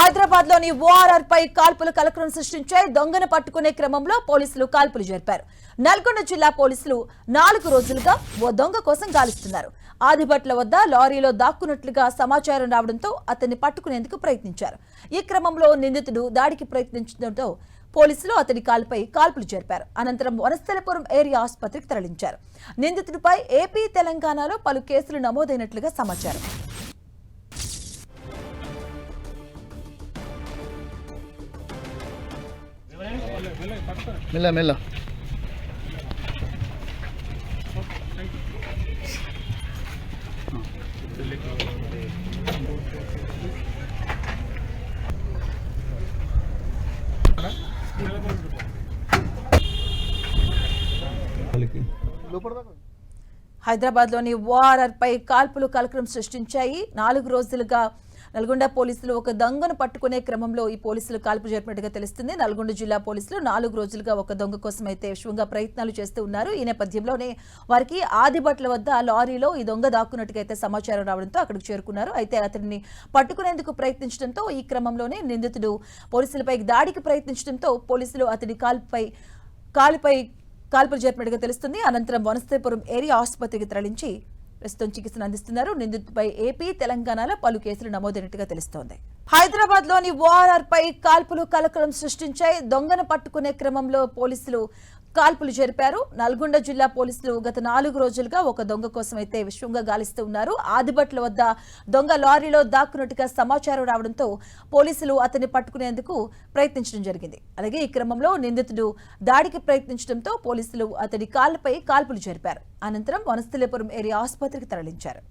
హైదరాబాద్ లోని ఓఆర్ఆర్ పై కాల్పులు కలకలం సృష్టించాయి. దొంగను పట్టుకునే క్రమంలో పోలీసులు కాల్పులు జరిపారు. నల్గొండ జిల్లా పోలీసులు 4 రోజులుగా ఓ దొంగ కోసం గాలిస్తున్నారు. ఆదిబట్ల వద్ద లారీలో దాక్కున్నట్లుగా సమాచారం రావడంతో అతన్ని పట్టుకునేందుకు ప్రయత్నించారు. ఈ క్రమంలో నిందితుడు దాడికి ప్రయత్నించడంతో పోలీసులు అతని కాలుపై కాల్పులు జరిపారు. అనంతరం వనస్థలపురం ఏరియా ఆసుపత్రికి తరలించారు. నిందితుడిపై ఏపీ, తెలంగాణలో పలు కేసులు నమోదైనట్లుగా సమాచారం. మెల్ల మెల్ల హైదరాబాద్ లోని ఓఆర్ఆర్ పై కాల్పులు కలకలం సృష్టించాయి. 4 రోజులుగా నల్గొండ పోలీసులు ఒక దొంగను పట్టుకునే క్రమంలో ఈ పోలీసులు కాల్పు జరిపినట్టుగా తెలుస్తుంది. నల్గొండ జిల్లా పోలీసులు 4 రోజులుగా ఒక దొంగ కోసం అయితే విశ్వంగా ప్రయత్నాలు చేస్తూ ఉన్నారు. ఈ నేపథ్యంలోనే వారికి ఆదిబట్ల వద్ద లారీలో ఈ దొంగ దాక్కున్నట్టుగా అయితే సమాచారం రావడంతో అక్కడికి చేరుకున్నారు. అయితే అతన్ని పట్టుకునేందుకు ప్రయత్నించడంతో ఈ క్రమంలోనే నిందితుడు పోలీసులపై దాడికి ప్రయత్నించడంతో పోలీసులు అతని కాలుపై కాల్పులు జరిపినట్టుగా తెలుస్తుంది. అనంతరం వనస్థలపురం ఏరియా ఆసుపత్రికి తరలించి ప్రస్తుతం చికిత్సను అందిస్తున్నారు. నిందితుడిపై ఏపీ, తెలంగాణలో పలు కేసులు నమోదైనట్టుగా తెలుస్తోంది. హైదరాబాద్ లోని ఓఆర్ఆర్ పై కాల్పులు కలకలం సృష్టించాయి. దొంగను పట్టుకునే క్రమంలో పోలీసులు కాల్పులు జరిపారు. నల్గొండ జిల్లా పోలీసులు గత 4 రోజులుగా ఒక దొంగ కోసం అయితే విశ్వంగా గాలిస్తూ ఉన్నారు. ఆదిబట్ల వద్ద దొంగ లారీలో దాక్కున్నట్టుగా సమాచారం రావడంతో పోలీసులు అతన్ని పట్టుకునేందుకు ప్రయత్నించడం జరిగింది. అలాగే ఈ క్రమంలో నిందితుడు దాడికి ప్రయత్నించడంతో పోలీసులు అతని కాళ్లపై కాల్పులు జరిపారు. అనంతరం వనస్థలపురం ఏరియా ఆసుపత్రికి తరలించారు.